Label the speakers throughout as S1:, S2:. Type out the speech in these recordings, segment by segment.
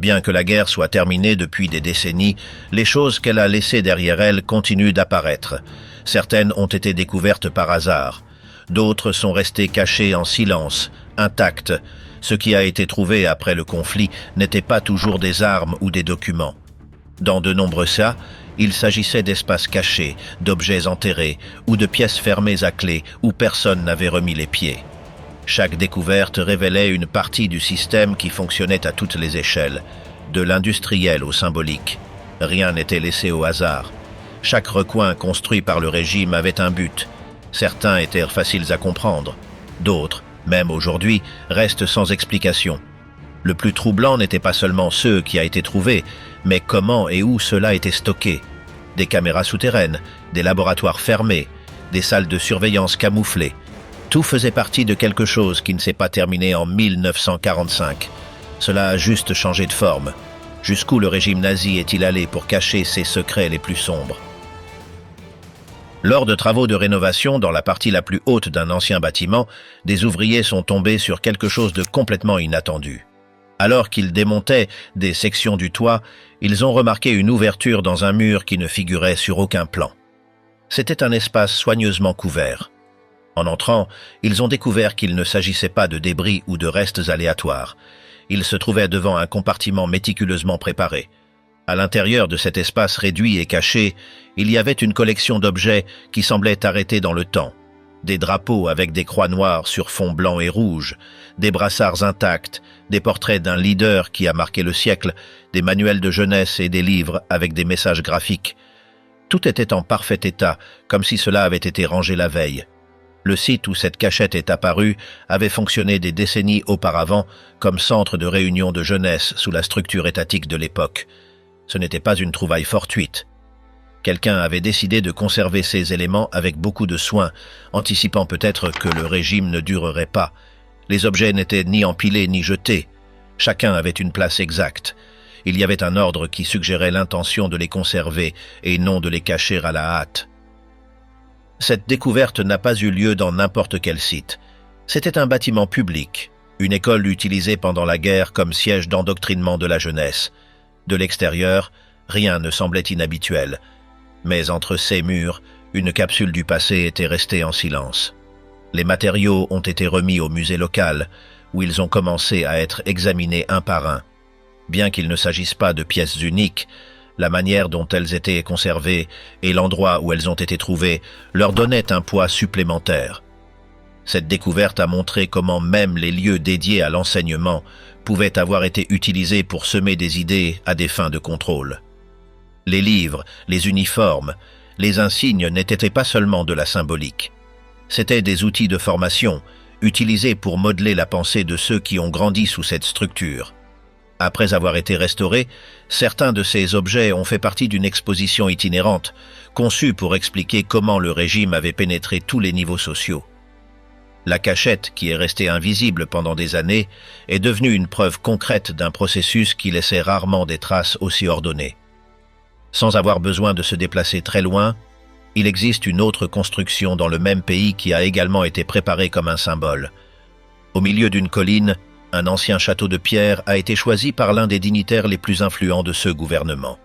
S1: Bien que la guerre soit terminée depuis des décennies, les choses qu'elle a laissées derrière elle continuent d'apparaître. Certaines ont été découvertes par hasard. D'autres sont restées cachées en silence, intactes. Ce qui a été trouvé après le conflit n'était pas toujours des armes ou des documents. Dans de nombreux cas, il s'agissait d'espaces cachés, d'objets enterrés ou de pièces fermées à clé où personne n'avait remis les pieds. Chaque découverte révélait une partie du système qui fonctionnait à toutes les échelles, de l'industriel au symbolique. Rien n'était laissé au hasard. Chaque recoin construit par le régime avait un but. Certains étaient faciles à comprendre. D'autres, même aujourd'hui, restent sans explication. Le plus troublant n'était pas seulement ce qui a été trouvé, mais comment et où cela était stocké. Des caméras souterraines, des laboratoires fermés, des salles de surveillance camouflées. Tout faisait partie de quelque chose qui ne s'est pas terminé en 1945. Cela a juste changé de forme. Jusqu'où le régime nazi est-il allé pour cacher ses secrets les plus sombres? Lors de travaux de rénovation dans la partie la plus haute d'un ancien bâtiment, des ouvriers sont tombés sur quelque chose de complètement inattendu. Alors qu'ils démontaient des sections du toit, ils ont remarqué une ouverture dans un mur qui ne figurait sur aucun plan. C'était un espace soigneusement couvert. En entrant, ils ont découvert qu'il ne s'agissait pas de débris ou de restes aléatoires. Ils se trouvaient devant un compartiment méticuleusement préparé. À l'intérieur de cet espace réduit et caché, il y avait une collection d'objets qui semblaient arrêtés dans le temps. Des drapeaux avec des croix noires sur fond blanc et rouge, des brassards intacts, des portraits d'un leader qui a marqué le siècle, des manuels de jeunesse et des livres avec des messages graphiques. Tout était en parfait état, comme si cela avait été rangé la veille. Le site où cette cachette est apparue avait fonctionné des décennies auparavant comme centre de réunion de jeunesse sous la structure étatique de l'époque. Ce n'était pas une trouvaille fortuite. Quelqu'un avait décidé de conserver ces éléments avec beaucoup de soin, anticipant peut-être que le régime ne durerait pas. Les objets n'étaient ni empilés ni jetés. Chacun avait une place exacte. Il y avait un ordre qui suggérait l'intention de les conserver et non de les cacher à la hâte. Cette découverte n'a pas eu lieu dans n'importe quel site. C'était un bâtiment public, une école utilisée pendant la guerre comme siège d'endoctrinement de la jeunesse. De l'extérieur, rien ne semblait inhabituel. Mais entre ces murs, une capsule du passé était restée en silence. Les matériaux ont été remis au musée local, où ils ont commencé à être examinés un par un. Bien qu'il ne s'agisse pas de pièces uniques, la manière dont elles étaient conservées et l'endroit où elles ont été trouvées leur donnaient un poids supplémentaire. Cette découverte a montré comment même les lieux dédiés à l'enseignement pouvaient avoir été utilisés pour semer des idées à des fins de contrôle. Les livres, les uniformes, les insignes n'étaient pas seulement de la symbolique. C'étaient des outils de formation, utilisés pour modeler la pensée de ceux qui ont grandi sous cette structure. Après avoir été restaurés, certains de ces objets ont fait partie d'une exposition itinérante, conçue pour expliquer comment le régime avait pénétré tous les niveaux sociaux. La cachette, qui est restée invisible pendant des années, est devenue une preuve concrète d'un processus qui laissait rarement des traces aussi ordonnées. Sans avoir besoin de se déplacer très loin, il existe une autre construction dans le même pays qui a également été préparée comme un symbole. Au milieu d'une colline, un ancien château de pierre a été choisi par l'un des dignitaires les plus influents de ce gouvernement.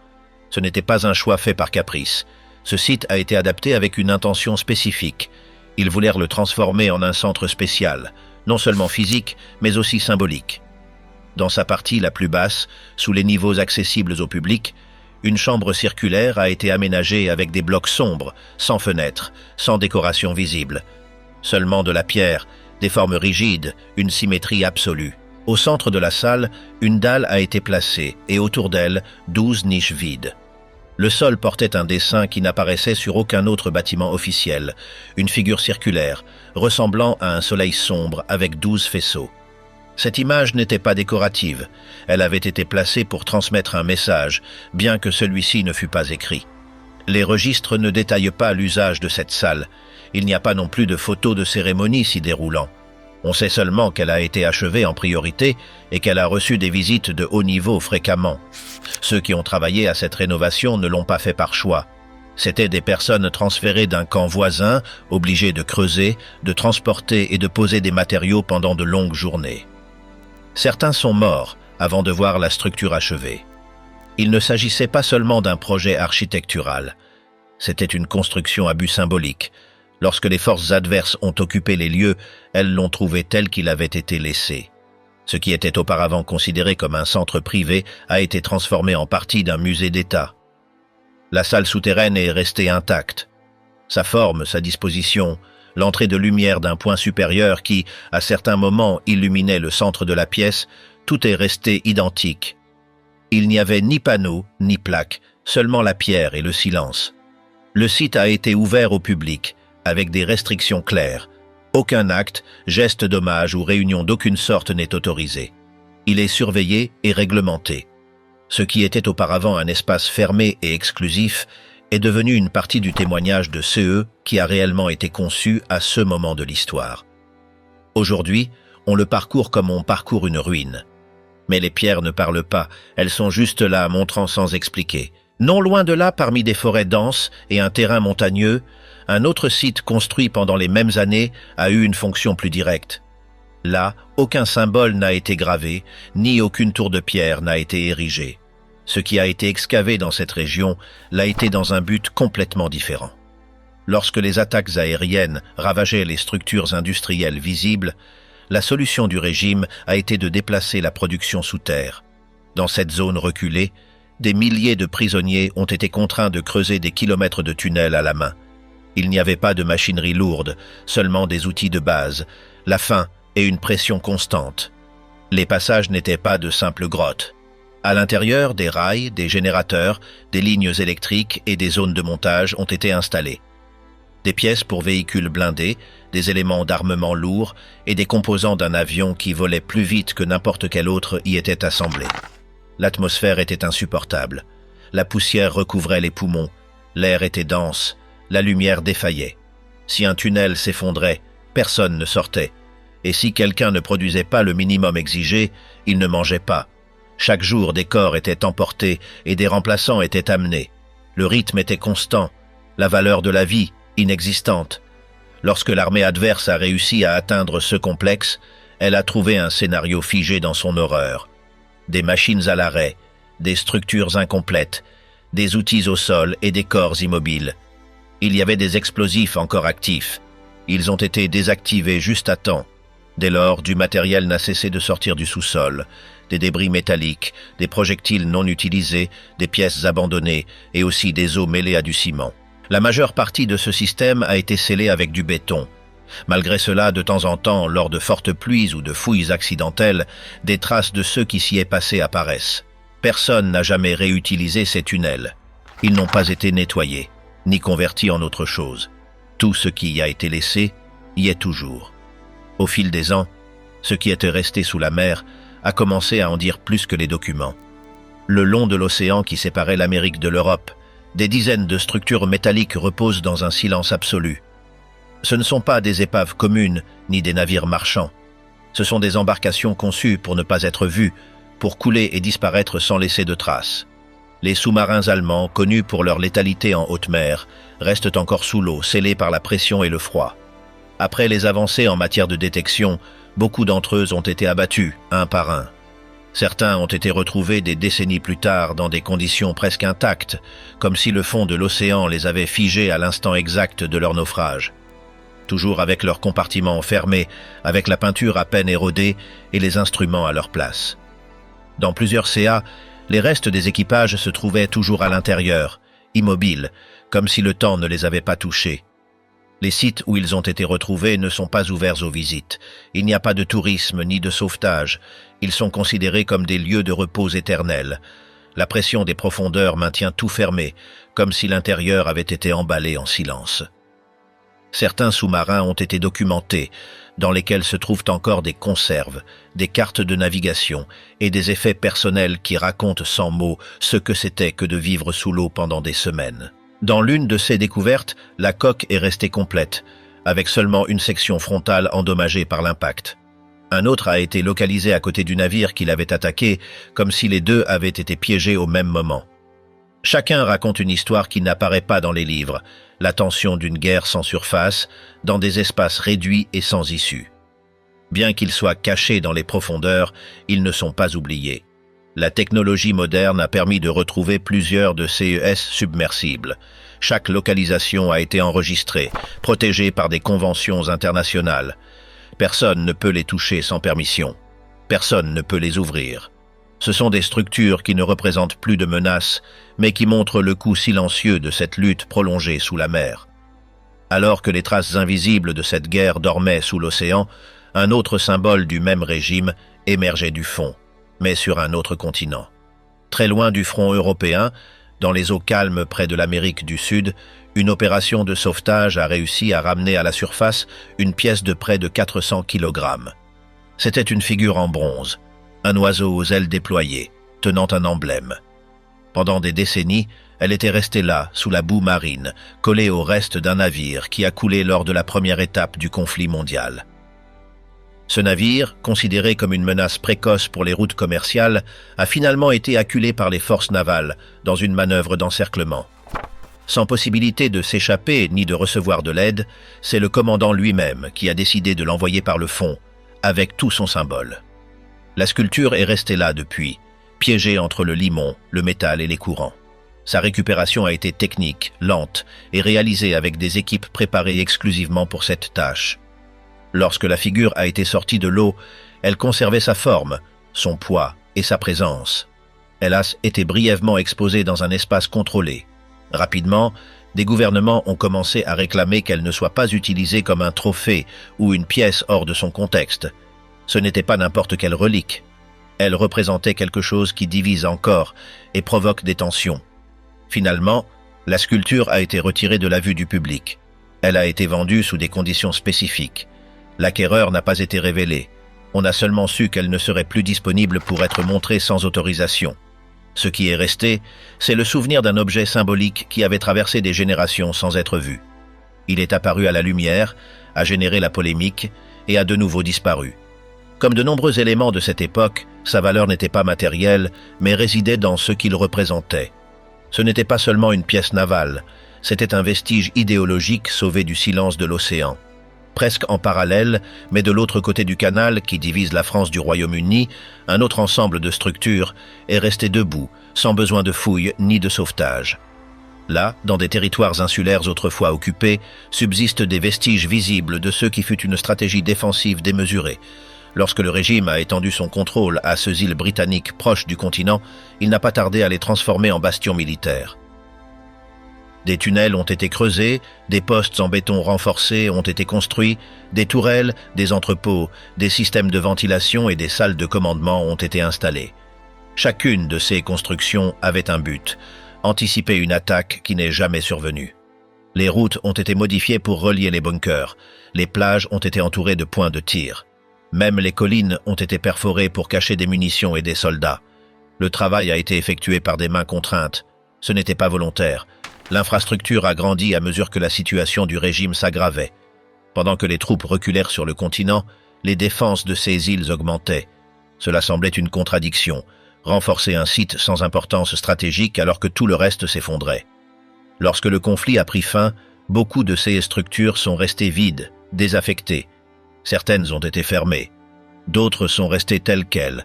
S1: Ce n'était pas un choix fait par caprice. Ce site a été adapté avec une intention spécifique. Ils voulurent le transformer en un centre spécial, non seulement physique, mais aussi symbolique. Dans sa partie la plus basse, sous les niveaux accessibles au public, une chambre circulaire a été aménagée avec des blocs sombres, sans fenêtres, sans décoration visible. Seulement de la pierre, des formes rigides, une symétrie absolue. Au centre de la salle, une dalle a été placée et autour d'elle, 12 niches vides. Le sol portait un dessin qui n'apparaissait sur aucun autre bâtiment officiel, une figure circulaire, ressemblant à un soleil sombre avec 12 faisceaux. Cette image n'était pas décorative, elle avait été placée pour transmettre un message, bien que celui-ci ne fût pas écrit. Les registres ne détaillent pas l'usage de cette salle, il n'y a pas non plus de photos de cérémonie s'y déroulant. On sait seulement qu'elle a été achevée en priorité et qu'elle a reçu des visites de haut niveau fréquemment. Ceux qui ont travaillé à cette rénovation ne l'ont pas fait par choix. C'étaient des personnes transférées d'un camp voisin, obligées de creuser, de transporter et de poser des matériaux pendant de longues journées. Certains sont morts, avant de voir la structure achevée. Il ne s'agissait pas seulement d'un projet architectural. C'était une construction à but symbolique. Lorsque les forces adverses ont occupé les lieux, elles l'ont trouvé tel qu'il avait été laissé. Ce qui était auparavant considéré comme un centre privé a été transformé en partie d'un musée d'État. La salle souterraine est restée intacte. Sa forme, sa disposition, l'entrée de lumière d'un point supérieur qui, à certains moments, illuminait le centre de la pièce, tout est resté identique. Il n'y avait ni panneau, ni plaque, seulement la pierre et le silence. Le site a été ouvert au public, avec des restrictions claires. Aucun acte, geste d'hommage ou réunion d'aucune sorte n'est autorisé. Il est surveillé et réglementé. Ce qui était auparavant un espace fermé et exclusif est devenu une partie du témoignage de CE qui a réellement été conçu à ce moment de l'histoire. Aujourd'hui, on le parcourt comme on parcourt une ruine. Mais les pierres ne parlent pas, elles sont juste là, montrant sans expliquer. Non loin de là, parmi des forêts denses et un terrain montagneux, un autre site construit pendant les mêmes années a eu une fonction plus directe. Là, aucun symbole n'a été gravé, ni aucune tour de pierre n'a été érigée. Ce qui a été excavé dans cette région l'a été dans un but complètement différent. Lorsque les attaques aériennes ravageaient les structures industrielles visibles, la solution du régime a été de déplacer la production sous terre. Dans cette zone reculée, des milliers de prisonniers ont été contraints de creuser des kilomètres de tunnels à la main. Il n'y avait pas de machinerie lourde, seulement des outils de base, la faim et une pression constante. Les passages n'étaient pas de simples grottes. À l'intérieur, des rails, des générateurs, des lignes électriques et des zones de montage ont été installées. Des pièces pour véhicules blindés, des éléments d'armement lourds et des composants d'un avion qui volait plus vite que n'importe quel autre y étaient assemblés. L'atmosphère était insupportable. La poussière recouvrait les poumons, l'air était dense, la lumière défaillait. Si un tunnel s'effondrait, personne ne sortait. Et si quelqu'un ne produisait pas le minimum exigé, il ne mangeait pas. Chaque jour, des corps étaient emportés et des remplaçants étaient amenés. Le rythme était constant, la valeur de la vie inexistante. Lorsque l'armée adverse a réussi à atteindre ce complexe, elle a trouvé un scénario figé dans son horreur. Des machines à l'arrêt, des structures incomplètes, des outils au sol et des corps immobiles. Il y avait des explosifs encore actifs. Ils ont été désactivés juste à temps. Dès lors, du matériel n'a cessé de sortir du sous-sol. Des débris métalliques, des projectiles non utilisés, des pièces abandonnées et aussi des os mêlés à du ciment. La majeure partie de ce système a été scellée avec du béton. Malgré cela, de temps en temps, lors de fortes pluies ou de fouilles accidentelles, des traces de ce qui s'y est passé apparaissent. Personne n'a jamais réutilisé ces tunnels. Ils n'ont pas été nettoyés, ni convertis en autre chose. Tout ce qui y a été laissé y est toujours. Au fil des ans, ce qui était resté sous la mer a commencé à en dire plus que les documents. Le long de l'océan qui séparait l'Amérique de l'Europe, des dizaines de structures métalliques reposent dans un silence absolu. Ce ne sont pas des épaves communes, ni des navires marchands. Ce sont des embarcations conçues pour ne pas être vues, pour couler et disparaître sans laisser de traces. Les sous-marins allemands, connus pour leur létalité en haute mer, restent encore sous l'eau, scellés par la pression et le froid. Après les avancées en matière de détection, beaucoup d'entre eux ont été abattus, un par un. Certains ont été retrouvés des décennies plus tard dans des conditions presque intactes, comme si le fond de l'océan les avait figés à l'instant exact de leur naufrage. Toujours avec leurs compartiments fermés, avec la peinture à peine érodée et les instruments à leur place. Dans plusieurs CA, les restes des équipages se trouvaient toujours à l'intérieur, immobiles, comme si le temps ne les avait pas touchés. Les sites où ils ont été retrouvés ne sont pas ouverts aux visites. Il n'y a pas de tourisme ni de sauvetage. Ils sont considérés comme des lieux de repos éternels. La pression des profondeurs maintient tout fermé, comme si l'intérieur avait été emballé en silence. Certains sous-marins ont été documentés, dans lesquels se trouvent encore des conserves, des cartes de navigation et des effets personnels qui racontent sans mots ce que c'était que de vivre sous l'eau pendant des semaines. Dans l'une de ces découvertes, la coque est restée complète, avec seulement une section frontale endommagée par l'impact. Un autre a été localisé à côté du navire qui l'avait attaqué, comme si les deux avaient été piégés au même moment. Chacun raconte une histoire qui n'apparaît pas dans les livres, la tension d'une guerre sans surface, dans des espaces réduits et sans issue. Bien qu'ils soient cachés dans les profondeurs, ils ne sont pas oubliés. La technologie moderne a permis de retrouver plusieurs de CES submersibles. Chaque localisation a été enregistrée, protégée par des conventions internationales. Personne ne peut les toucher sans permission. Personne ne peut les ouvrir. Ce sont des structures qui ne représentent plus de menaces, mais qui montrent le coût silencieux de cette lutte prolongée sous la mer. Alors que les traces invisibles de cette guerre dormaient sous l'océan, un autre symbole du même régime émergeait du fond, mais sur un autre continent. Très loin du front européen, dans les eaux calmes près de l'Amérique du Sud, une opération de sauvetage a réussi à ramener à la surface une pièce de près de 400 kg. C'était une figure en bronze, un oiseau aux ailes déployées, tenant un emblème. Pendant des décennies, elle était restée là, sous la boue marine, collée au reste d'un navire qui a coulé lors de la première étape du conflit mondial. Ce navire, considéré comme une menace précoce pour les routes commerciales, a finalement été acculé par les forces navales dans une manœuvre d'encerclement. Sans possibilité de s'échapper ni de recevoir de l'aide, c'est le commandant lui-même qui a décidé de l'envoyer par le fond, avec tout son symbole. La sculpture est restée là depuis, piégée entre le limon, le métal et les courants. Sa récupération a été technique, lente et réalisée avec des équipes préparées exclusivement pour cette tâche. Lorsque la figure a été sortie de l'eau, elle conservait sa forme, son poids et sa présence. Elle a été brièvement exposée dans un espace contrôlé. Rapidement, des gouvernements ont commencé à réclamer qu'elle ne soit pas utilisée comme un trophée ou une pièce hors de son contexte. Ce n'était pas n'importe quelle relique. Elle représentait quelque chose qui divise encore et provoque des tensions. Finalement, la sculpture a été retirée de la vue du public. Elle a été vendue sous des conditions spécifiques. L'acquéreur n'a pas été révélé. On a seulement su qu'elle ne serait plus disponible pour être montrée sans autorisation. Ce qui est resté, c'est le souvenir d'un objet symbolique qui avait traversé des générations sans être vu. Il est apparu à la lumière, a généré la polémique et a de nouveau disparu. Comme de nombreux éléments de cette époque, sa valeur n'était pas matérielle, mais résidait dans ce qu'il représentait. Ce n'était pas seulement une pièce navale, c'était un vestige idéologique sauvé du silence de l'océan. Presque en parallèle, mais de l'autre côté du canal qui divise la France du Royaume-Uni, un autre ensemble de structures est resté debout, sans besoin de fouilles ni de sauvetage. Là, dans des territoires insulaires autrefois occupés, subsistent des vestiges visibles de ce qui fut une stratégie défensive démesurée. Lorsque le régime a étendu son contrôle à ces îles britanniques proches du continent, il n'a pas tardé à les transformer en bastions militaires. Des tunnels ont été creusés, des postes en béton renforcés ont été construits, des tourelles, des entrepôts, des systèmes de ventilation et des salles de commandement ont été installées. Chacune de ces constructions avait un but, anticiper une attaque qui n'est jamais survenue. Les routes ont été modifiées pour relier les bunkers, les plages ont été entourées de points de tir. Même les collines ont été perforées pour cacher des munitions et des soldats. Le travail a été effectué par des mains contraintes. Ce n'était pas volontaire. L'infrastructure a grandi à mesure que la situation du régime s'aggravait. Pendant que les troupes reculèrent sur le continent, les défenses de ces îles augmentaient. Cela semblait une contradiction, renforcer un site sans importance stratégique alors que tout le reste s'effondrait. Lorsque le conflit a pris fin, beaucoup de ces structures sont restées vides, désaffectées. Certaines ont été fermées, d'autres sont restées telles quelles.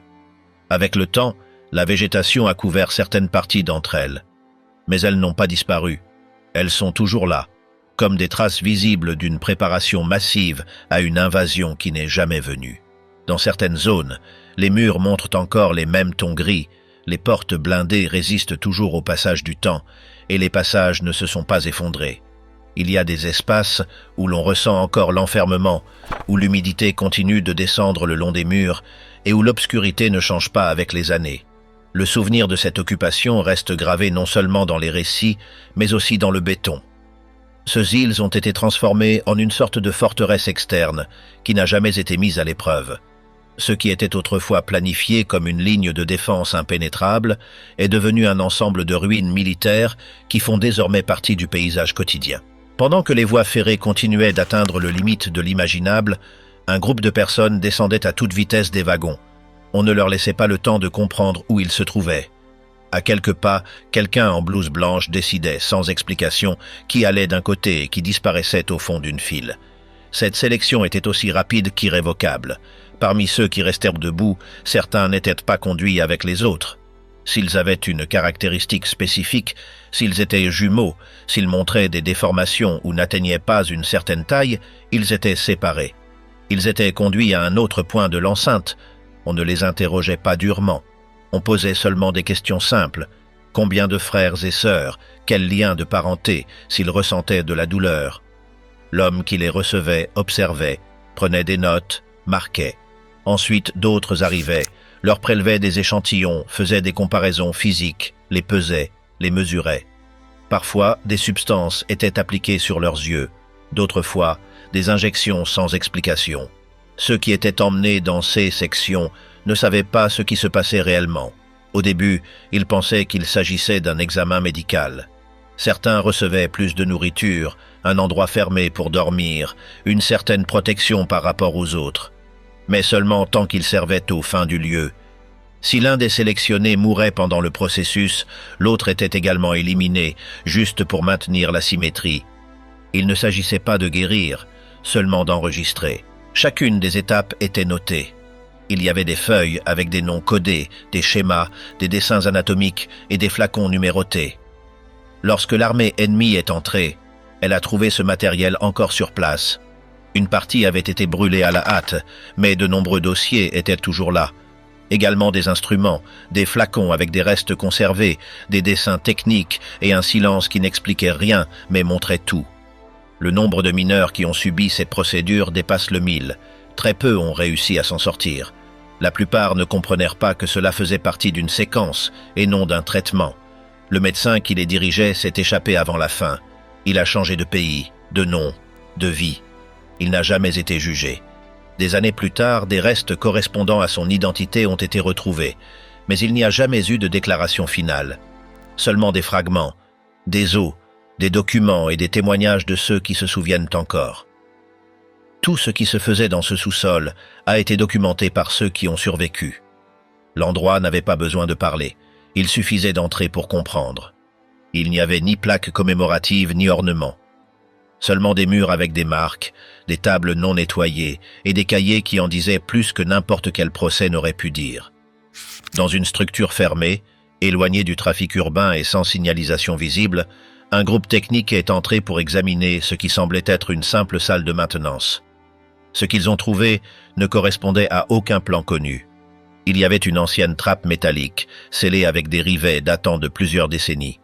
S1: Avec le temps, la végétation a couvert certaines parties d'entre elles. Mais elles n'ont pas disparu. Elles sont toujours là, comme des traces visibles d'une préparation massive à une invasion qui n'est jamais venue. Dans certaines zones, les murs montrent encore les mêmes tons gris, les portes blindées résistent toujours au passage du temps, et les passages ne se sont pas effondrés. Il y a des espaces où l'on ressent encore l'enfermement, où l'humidité continue de descendre le long des murs, et où l'obscurité ne change pas avec les années. Le souvenir de cette occupation reste gravé non seulement dans les récits, mais aussi dans le béton. Ces îles ont été transformées en une sorte de forteresse externe, qui n'a jamais été mise à l'épreuve. Ce qui était autrefois planifié comme une ligne de défense impénétrable est devenu un ensemble de ruines militaires qui font désormais partie du paysage quotidien. Pendant que les voies ferrées continuaient d'atteindre le limite de l'imaginable, un groupe de personnes descendait à toute vitesse des wagons. On ne leur laissait pas le temps de comprendre où ils se trouvaient. À quelques pas, quelqu'un en blouse blanche décidait, sans explication, qui allait d'un côté et qui disparaissait au fond d'une file. Cette sélection était aussi rapide qu'irrévocable. Parmi ceux qui restèrent debout, certains n'étaient pas conduits avec les autres. S'ils avaient une caractéristique spécifique, s'ils étaient jumeaux, s'ils montraient des déformations ou n'atteignaient pas une certaine taille, ils étaient séparés. Ils étaient conduits à un autre point de l'enceinte. On ne les interrogeait pas durement. On posait seulement des questions simples. Combien de frères et sœurs? Quel lien de parenté? S'ils ressentaient de la douleur? L'homme qui les recevait observait, prenait des notes, marquait. Ensuite, d'autres arrivaient, leur prélevaient des échantillons, faisaient des comparaisons physiques, les pesaient, les mesuraient. Parfois, des substances étaient appliquées sur leurs yeux. D'autres fois, des injections sans explication. Ceux qui étaient emmenés dans ces sections ne savaient pas ce qui se passait réellement. Au début, ils pensaient qu'il s'agissait d'un examen médical. Certains recevaient plus de nourriture, un endroit fermé pour dormir, une certaine protection par rapport aux autres. Mais seulement tant qu'ils servaient aux fins du lieu. Si l'un des sélectionnés mourait pendant le processus, l'autre était également éliminé, juste pour maintenir la symétrie. Il ne s'agissait pas de guérir, seulement d'enregistrer. Chacune des étapes était notée. Il y avait des feuilles avec des noms codés, des schémas, des dessins anatomiques et des flacons numérotés. Lorsque l'armée ennemie est entrée, elle a trouvé ce matériel encore sur place. Une partie avait été brûlée à la hâte, mais de nombreux dossiers étaient toujours là. Également des instruments, des flacons avec des restes conservés, des dessins techniques et un silence qui n'expliquait rien mais montrait tout. Le nombre de mineurs qui ont subi ces procédures dépasse le 1000. Très peu ont réussi à s'en sortir. La plupart ne comprenèrent pas que cela faisait partie d'une séquence et non d'un traitement. Le médecin qui les dirigeait s'est échappé avant la fin. Il a changé de pays, de nom, de vie. Il n'a jamais été jugé. Des années plus tard, des restes correspondant à son identité ont été retrouvés, mais il n'y a jamais eu de déclaration finale. Seulement des fragments, des os, des documents et des témoignages de ceux qui se souviennent encore. Tout ce qui se faisait dans ce sous-sol a été documenté par ceux qui ont survécu. L'endroit n'avait pas besoin de parler, il suffisait d'entrer pour comprendre. Il n'y avait ni plaque commémorative ni ornement. Seulement des murs avec des marques, des tables non nettoyées et des cahiers qui en disaient plus que n'importe quel procès n'aurait pu dire. Dans une structure fermée, éloignée du trafic urbain et sans signalisation visible, un groupe technique est entré pour examiner ce qui semblait être une simple salle de maintenance. Ce qu'ils ont trouvé ne correspondait à aucun plan connu. Il y avait une ancienne trappe métallique, scellée avec des rivets datant de plusieurs décennies.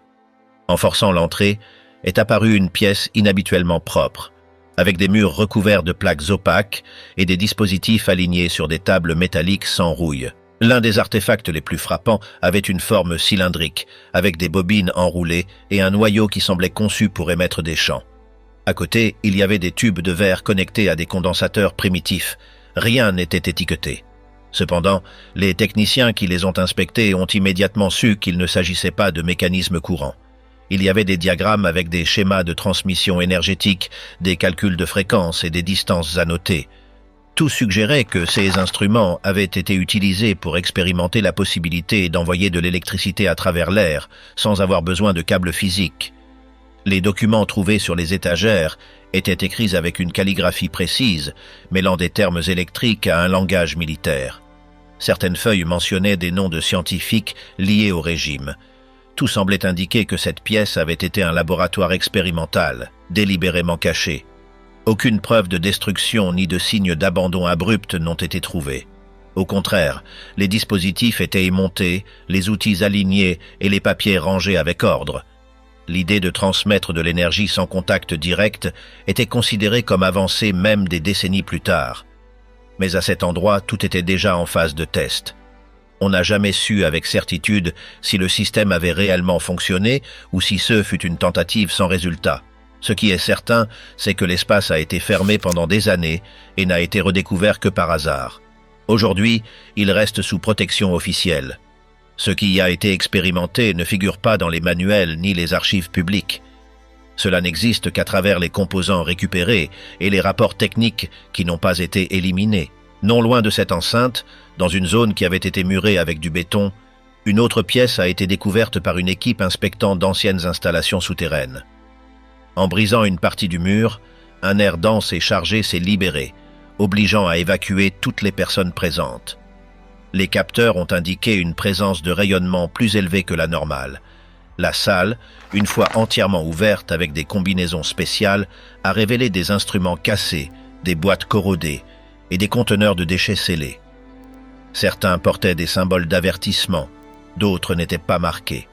S1: En forçant l'entrée, est apparue une pièce inhabituellement propre, avec des murs recouverts de plaques opaques et des dispositifs alignés sur des tables métalliques sans rouille. L'un des artefacts les plus frappants avait une forme cylindrique, avec des bobines enroulées et un noyau qui semblait conçu pour émettre des chants. À côté, il y avait des tubes de verre connectés à des condensateurs primitifs. Rien n'était étiqueté. Cependant, les techniciens qui les ont inspectés ont immédiatement su qu'il ne s'agissait pas de mécanismes courants. Il y avait des diagrammes avec des schémas de transmission énergétique, des calculs de fréquences et des distances à noter. Tout suggérait que ces instruments avaient été utilisés pour expérimenter la possibilité d'envoyer de l'électricité à travers l'air, sans avoir besoin de câbles physiques. Les documents trouvés sur les étagères étaient écrits avec une calligraphie précise, mêlant des termes électriques à un langage militaire. Certaines feuilles mentionnaient des noms de scientifiques liés au régime. Tout semblait indiquer que cette pièce avait été un laboratoire expérimental, délibérément caché. Aucune preuve de destruction ni de signe d'abandon abrupt n'ont été trouvés. Au contraire, les dispositifs étaient émontés, les outils alignés et les papiers rangés avec ordre. L'idée de transmettre de l'énergie sans contact direct était considérée comme avancée même des décennies plus tard. Mais à cet endroit, tout était déjà en phase de test. On n'a jamais su avec certitude si le système avait réellement fonctionné ou si ce fut une tentative sans résultat. Ce qui est certain, c'est que l'espace a été fermé pendant des années et n'a été redécouvert que par hasard. Aujourd'hui, il reste sous protection officielle. Ce qui y a été expérimenté ne figure pas dans les manuels ni les archives publiques. Cela n'existe qu'à travers les composants récupérés et les rapports techniques qui n'ont pas été éliminés. Non loin de cette enceinte, dans une zone qui avait été murée avec du béton, une autre pièce a été découverte par une équipe inspectant d'anciennes installations souterraines. En brisant une partie du mur, un air dense et chargé s'est libéré, obligeant à évacuer toutes les personnes présentes. Les capteurs ont indiqué une présence de rayonnement plus élevée que la normale. La salle, une fois entièrement ouverte avec des combinaisons spéciales, a révélé des instruments cassés, des boîtes corrodées et des conteneurs de déchets scellés. Certains portaient des symboles d'avertissement, d'autres n'étaient pas marqués.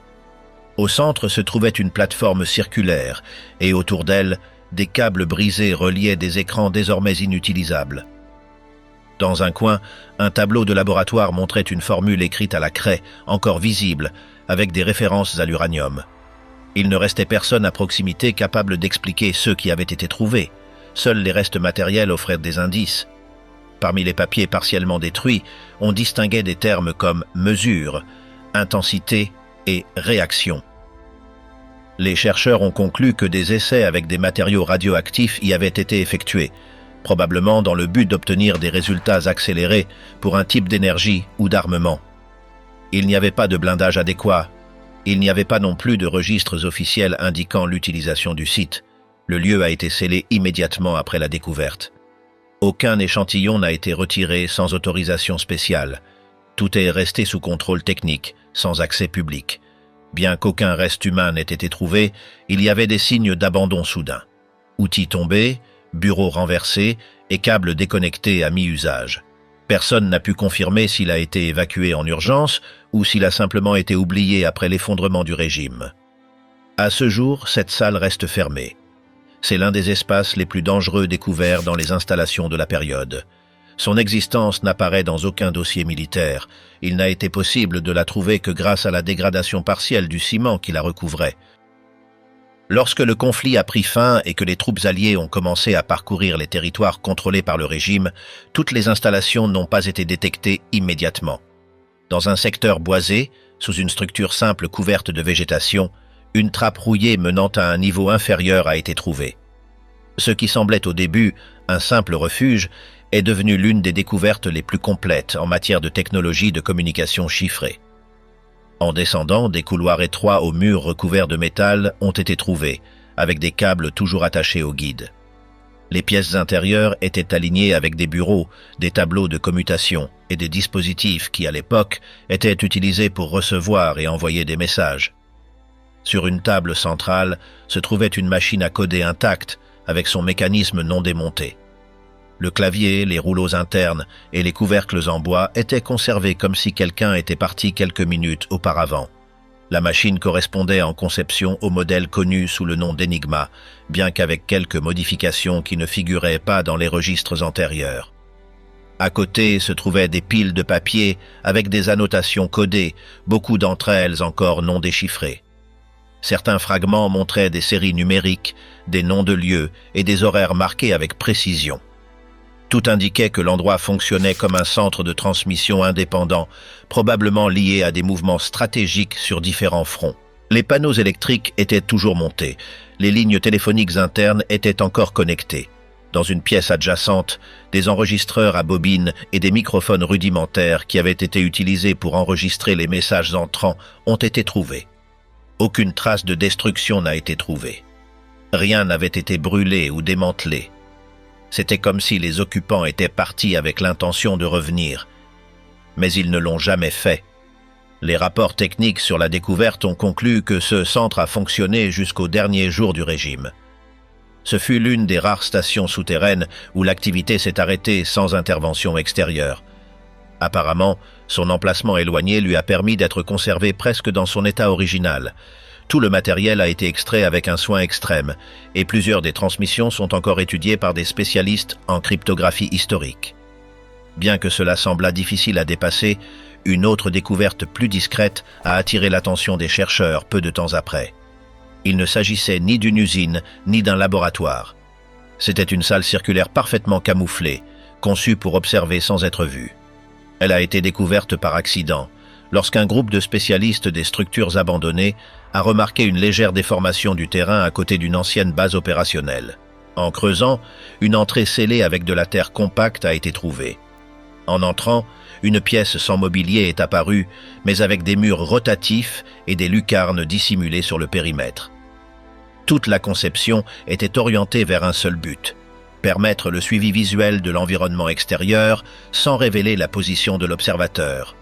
S1: Au centre se trouvait une plateforme circulaire et autour d'elle, des câbles brisés reliaient des écrans désormais inutilisables. Dans un coin, un tableau de laboratoire montrait une formule écrite à la craie, encore visible, avec des références à l'uranium. Il ne restait personne à proximité capable d'expliquer ceux qui avaient été trouvés. Seuls les restes matériels offraient des indices. Parmi les papiers partiellement détruits, on distinguait des termes comme mesure, intensité et réaction. Les chercheurs ont conclu que des essais avec des matériaux radioactifs y avaient été effectués, probablement dans le but d'obtenir des résultats accélérés pour un type d'énergie ou d'armement. Il n'y avait pas de blindage adéquat. Il n'y avait pas non plus de registres officiels indiquant l'utilisation du site. Le lieu a été scellé immédiatement après la découverte. Aucun échantillon n'a été retiré sans autorisation spéciale. Tout est resté sous contrôle technique, sans accès public. Bien qu'aucun reste humain n'ait été trouvé, il y avait des signes d'abandon soudain. Outils tombés, bureaux renversés et câbles déconnectés à mi-usage. Personne n'a pu confirmer s'il a été évacué en urgence ou s'il a simplement été oublié après l'effondrement du régime. À ce jour, cette salle reste fermée. C'est l'un des espaces les plus dangereux découverts dans les installations de la période. Son existence n'apparaît dans aucun dossier militaire. Il n'a été possible de la trouver que grâce à la dégradation partielle du ciment qui la recouvrait. Lorsque le conflit a pris fin et que les troupes alliées ont commencé à parcourir les territoires contrôlés par le régime, toutes les installations n'ont pas été détectées immédiatement. Dans un secteur boisé, sous une structure simple couverte de végétation, une trappe rouillée menant à un niveau inférieur a été trouvée. Ce qui semblait au début un simple refuge est devenu l'une des découvertes les plus complètes en matière de technologie de communication chiffrée. En descendant, des couloirs étroits aux murs recouverts de métal ont été trouvés, avec des câbles toujours attachés au guide. Les pièces intérieures étaient alignées avec des bureaux, des tableaux de commutation et des dispositifs qui, à l'époque, étaient utilisés pour recevoir et envoyer des messages. Sur une table centrale se trouvait une machine à coder intacte avec son mécanisme non démonté. Le clavier, les rouleaux internes et les couvercles en bois étaient conservés comme si quelqu'un était parti quelques minutes auparavant. La machine correspondait en conception au modèle connu sous le nom d'Enigma, bien qu'avec quelques modifications qui ne figuraient pas dans les registres antérieurs. À côté se trouvaient des piles de papier avec des annotations codées, beaucoup d'entre elles encore non déchiffrées. Certains fragments montraient des séries numériques, des noms de lieux et des horaires marqués avec précision. Tout indiquait que l'endroit fonctionnait comme un centre de transmission indépendant, probablement lié à des mouvements stratégiques sur différents fronts. Les panneaux électriques étaient toujours montés, les lignes téléphoniques internes étaient encore connectées. Dans une pièce adjacente, des enregistreurs à bobines et des microphones rudimentaires qui avaient été utilisés pour enregistrer les messages entrants ont été trouvés. Aucune trace de destruction n'a été trouvée. Rien n'avait été brûlé ou démantelé. C'était comme si les occupants étaient partis avec l'intention de revenir. Mais ils ne l'ont jamais fait. Les rapports techniques sur la découverte ont conclu que ce centre a fonctionné jusqu'au dernier jour du régime. Ce fut l'une des rares stations souterraines où l'activité s'est arrêtée sans intervention extérieure. Apparemment, son emplacement éloigné lui a permis d'être conservé presque dans son état original. Tout le matériel a été extrait avec un soin extrême, et plusieurs des transmissions sont encore étudiées par des spécialistes en cryptographie historique. Bien que cela sembla difficile à dépasser, une autre découverte plus discrète a attiré l'attention des chercheurs peu de temps après. Il ne s'agissait ni d'une usine, ni d'un laboratoire. C'était une salle circulaire parfaitement camouflée, conçue pour observer sans être vue. Elle a été découverte par accident, lorsqu'un groupe de spécialistes des structures abandonnées a remarqué une légère déformation du terrain à côté d'une ancienne base opérationnelle. En creusant, une entrée scellée avec de la terre compacte a été trouvée. En entrant, une pièce sans mobilier est apparue, mais avec des murs rotatifs et des lucarnes dissimulées sur le périmètre. Toute la conception était orientée vers un seul but: permettre le suivi visuel de l'environnement extérieur sans révéler la position de l'observateur.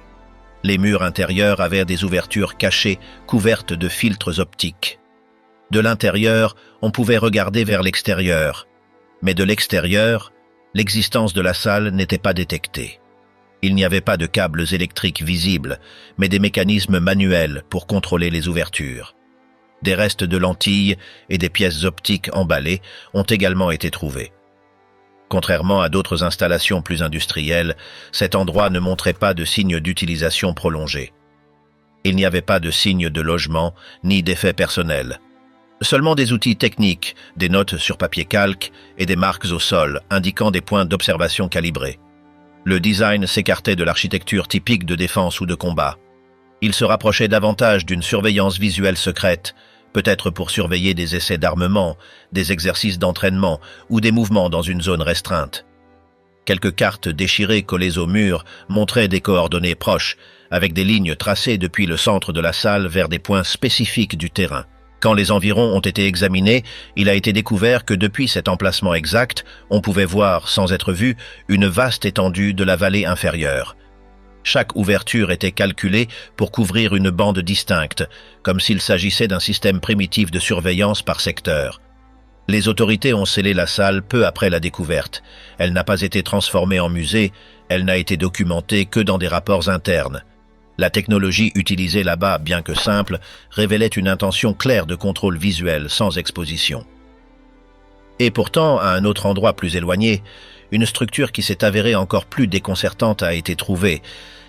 S1: Les murs intérieurs avaient des ouvertures cachées couvertes de filtres optiques. De l'intérieur, on pouvait regarder vers l'extérieur, mais de l'extérieur, l'existence de la salle n'était pas détectée. Il n'y avait pas de câbles électriques visibles, mais des mécanismes manuels pour contrôler les ouvertures. Des restes de lentilles et des pièces optiques emballées ont également été trouvés. Contrairement à d'autres installations plus industrielles, cet endroit ne montrait pas de signes d'utilisation prolongée. Il n'y avait pas de signes de logement ni d'effets personnels. Seulement des outils techniques, des notes sur papier calque et des marques au sol indiquant des points d'observation calibrés. Le design s'écartait de l'architecture typique de défense ou de combat. Il se rapprochait davantage d'une surveillance visuelle secrète, peut-être pour surveiller des essais d'armement, des exercices d'entraînement ou des mouvements dans une zone restreinte. Quelques cartes déchirées collées au mur montraient des coordonnées proches, avec des lignes tracées depuis le centre de la salle vers des points spécifiques du terrain. Quand les environs ont été examinés, il a été découvert que depuis cet emplacement exact, on pouvait voir, sans être vu, une vaste étendue de la vallée inférieure. Chaque ouverture était calculée pour couvrir une bande distincte, comme s'il s'agissait d'un système primitif de surveillance par secteur. Les autorités ont scellé la salle peu après la découverte. Elle n'a pas été transformée en musée, elle n'a été documentée que dans des rapports internes. La technologie utilisée là-bas, bien que simple, révélait une intention claire de contrôle visuel sans exposition. Et pourtant, à un autre endroit plus éloigné, une structure qui s'est avérée encore plus déconcertante a été trouvée,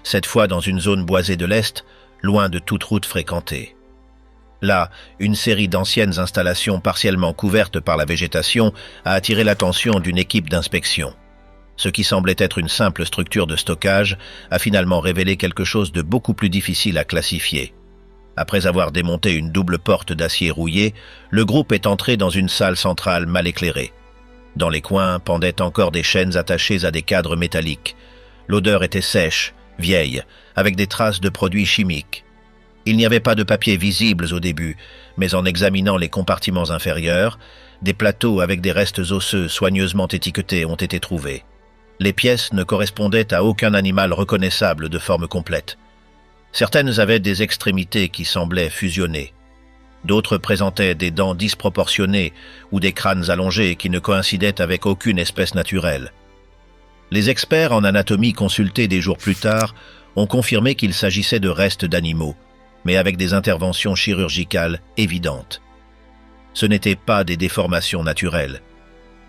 S1: cette fois dans une zone boisée de l'Est, loin de toute route fréquentée. Là, une série d'anciennes installations partiellement couvertes par la végétation a attiré l'attention d'une équipe d'inspection. Ce qui semblait être une simple structure de stockage a finalement révélé quelque chose de beaucoup plus difficile à classifier. Après avoir démonté une double porte d'acier rouillé, le groupe est entré dans une salle centrale mal éclairée. Dans les coins pendaient encore des chaînes attachées à des cadres métalliques. L'odeur était sèche, vieille, avec des traces de produits chimiques. Il n'y avait pas de papier visibles au début, mais en examinant les compartiments inférieurs, des plateaux avec des restes osseux soigneusement étiquetés ont été trouvés. Les pièces ne correspondaient à aucun animal reconnaissable de forme complète. Certaines avaient des extrémités qui semblaient fusionnées. D'autres présentaient des dents disproportionnées ou des crânes allongés qui ne coïncidaient avec aucune espèce naturelle. Les experts en anatomie consultés des jours plus tard ont confirmé qu'il s'agissait de restes d'animaux, mais avec des interventions chirurgicales évidentes. Ce n'étaient pas des déformations naturelles.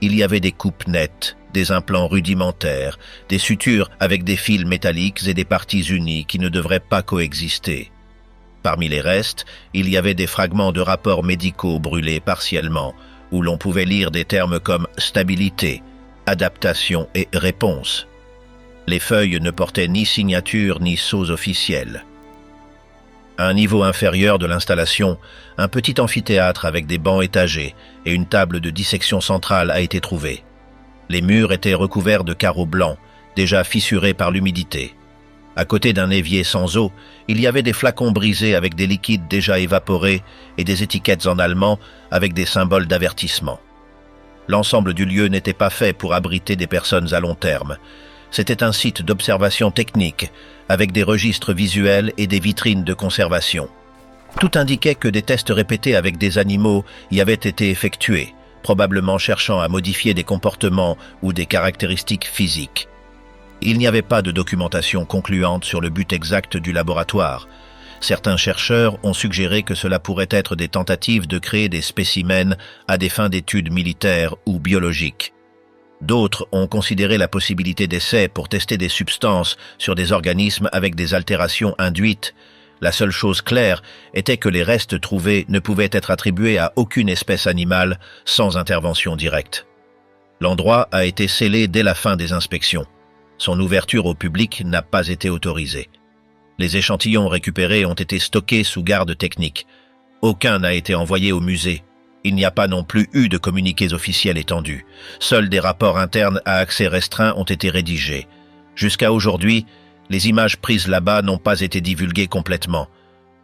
S1: Il y avait des coupes nettes, des implants rudimentaires, des sutures avec des fils métalliques et des parties unies qui ne devraient pas coexister. Parmi les restes, il y avait des fragments de rapports médicaux brûlés partiellement, où l'on pouvait lire des termes comme stabilité, adaptation et réponse. Les feuilles ne portaient ni signature ni sceaux officiels. À un niveau inférieur de l'installation, un petit amphithéâtre avec des bancs étagés et une table de dissection centrale a été trouvé. Les murs étaient recouverts de carreaux blancs, déjà fissurés par l'humidité. À côté d'un évier sans eau, il y avait des flacons brisés avec des liquides déjà évaporés et des étiquettes en allemand avec des symboles d'avertissement. L'ensemble du lieu n'était pas fait pour abriter des personnes à long terme. C'était un site d'observation technique, avec des registres visuels et des vitrines de conservation. Tout indiquait que des tests répétés avec des animaux y avaient été effectués, probablement cherchant à modifier des comportements ou des caractéristiques physiques. Il n'y avait pas de documentation concluante sur le but exact du laboratoire. Certains chercheurs ont suggéré que cela pourrait être des tentatives de créer des spécimens à des fins d'études militaires ou biologiques. D'autres ont considéré la possibilité d'essais pour tester des substances sur des organismes avec des altérations induites. La seule chose claire était que les restes trouvés ne pouvaient être attribués à aucune espèce animale sans intervention directe. L'endroit a été scellé dès la fin des inspections. Son ouverture au public n'a pas été autorisée. Les échantillons récupérés ont été stockés sous garde technique. Aucun n'a été envoyé au musée. Il n'y a pas non plus eu de communiqués officiels étendus. Seuls des rapports internes à accès restreint ont été rédigés. Jusqu'à aujourd'hui, les images prises là-bas n'ont pas été divulguées complètement.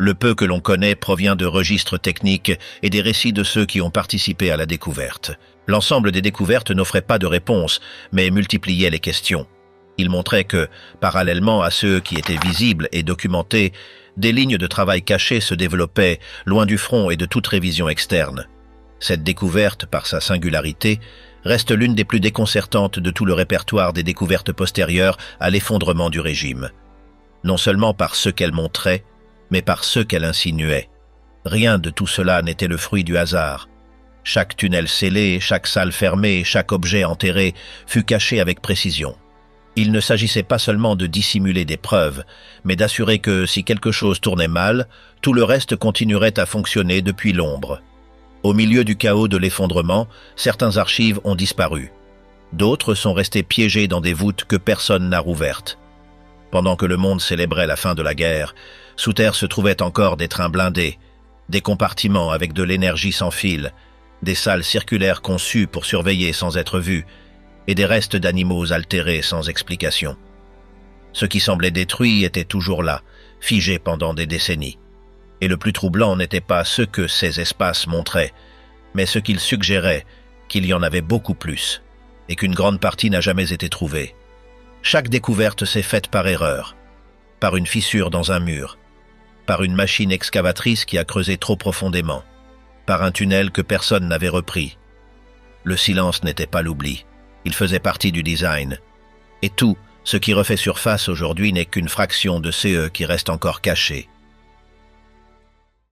S1: Le peu que l'on connaît provient de registres techniques et des récits de ceux qui ont participé à la découverte. L'ensemble des découvertes n'offrait pas de réponse, mais multipliait les questions. Il montrait que, parallèlement à ceux qui étaient visibles et documentés, des lignes de travail cachées se développaient, loin du front et de toute révision externe. Cette découverte, par sa singularité, reste l'une des plus déconcertantes de tout le répertoire des découvertes postérieures à l'effondrement du régime. Non seulement par ce qu'elle montrait, mais par ce qu'elle insinuait. Rien de tout cela n'était le fruit du hasard. Chaque tunnel scellé, chaque salle fermée, chaque objet enterré fut caché avec précision. Il ne s'agissait pas seulement de dissimuler des preuves, mais d'assurer que, si quelque chose tournait mal, tout le reste continuerait à fonctionner depuis l'ombre. Au milieu du chaos de l'effondrement, certains archives ont disparu. D'autres sont restées piégées dans des voûtes que personne n'a rouvertes. Pendant que le monde célébrait la fin de la guerre, sous terre se trouvaient encore des trains blindés, des compartiments avec de l'énergie sans fil, des salles circulaires conçues pour surveiller sans être vues, et des restes d'animaux altérés sans explication. Ce qui semblait détruit était toujours là, figé pendant des décennies. Et le plus troublant n'était pas ce que ces espaces montraient, mais ce qu'ils suggéraient, qu'il y en avait beaucoup plus, et qu'une grande partie n'a jamais été trouvée. Chaque découverte s'est faite par erreur, par une fissure dans un mur, par une machine excavatrice qui a creusé trop profondément, par un tunnel que personne n'avait repris. Le silence n'était pas l'oubli, il faisait partie du design. Et tout, ce qui refait surface aujourd'hui n'est qu'une fraction de ce qui reste encore caché.